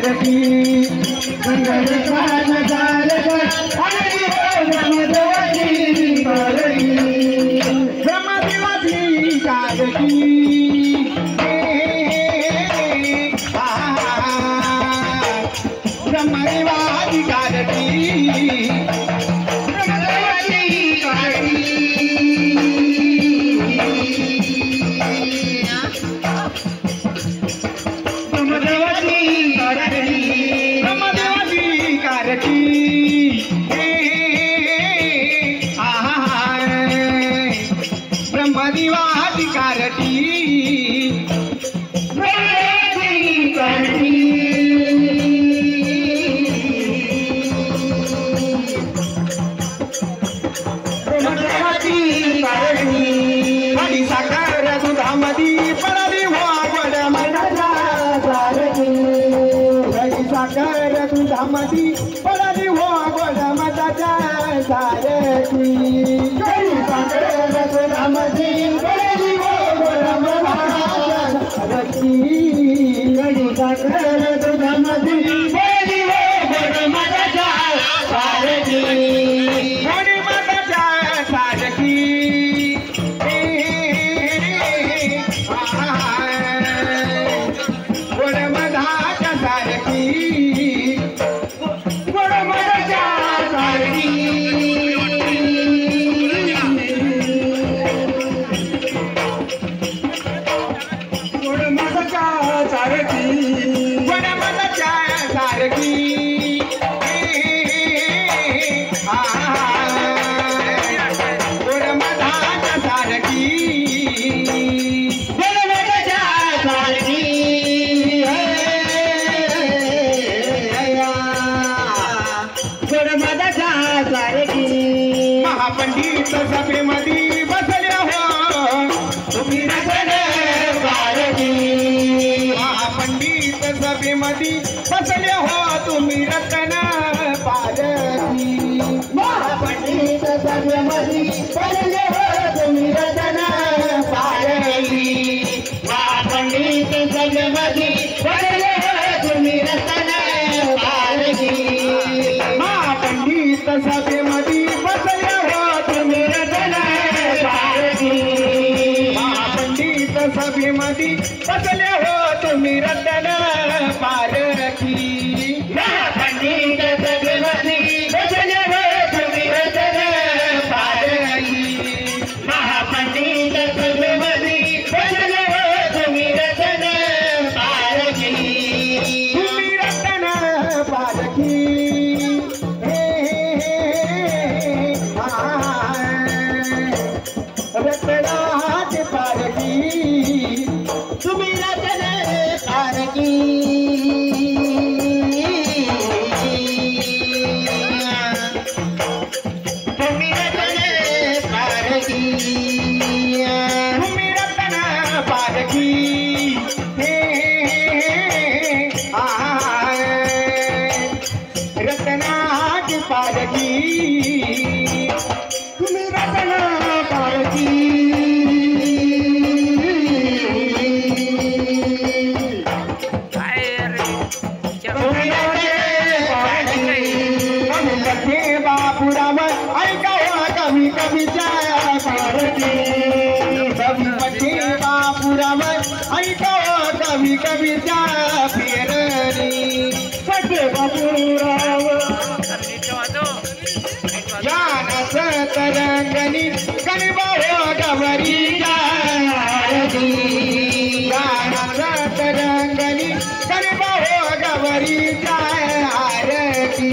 कारकी गंगरकान झालग आणि ब्रह्मदेवाची कारकी ब्रह्मदेवाची कारकी ब्रह्मदेवाची कारकी दुधामधी पडली हो गोड मताच्या सारखी दुधामधी पडली हो गोड मताच्या सारखी दुधामधी पडली हो गोड मताच्या सारखी गोड मताच्या सारखी गोड मधाच्या सारखी महापंडित सभेमध्ये बसले हो तुम्ही रतन पारखी महापंडित सभेमध्ये बसले हो तुम्ही रतन पारखी महापंडित सभेमध्ये बसले हो तुम्ही रतन पारखी महापंडित सभेमध्ये बसले हो तुम्ही रतन पारखी महापंडित सभेमध्ये सभेमध्ये बसले हो तुम्ही रतन पारखी महापंडित सभेमध्ये बसले हो तुम्ही रतन पारखी महापंडित सभेमध्ये बसले हो तुम्ही रतन पारखी तुम्ही रतन पारखी रतनाथ पारखी तुम्ही रतन पारखी तुम्ही रतन पारखी तुम्ही रतन पारखी रतनाथ पारखी तुम्ही रतन पारखी बापुराम ऐकावा कवी कवीच्या पारखी कवी बापुराम ऐकावा कवी कवीच्या फेरणी सखे बापुराव ज्ञानस तरंगणी गणबाहो गवरीच्या आरती ज्ञानस तरंगणी गणबाहो गवरीच्या आरती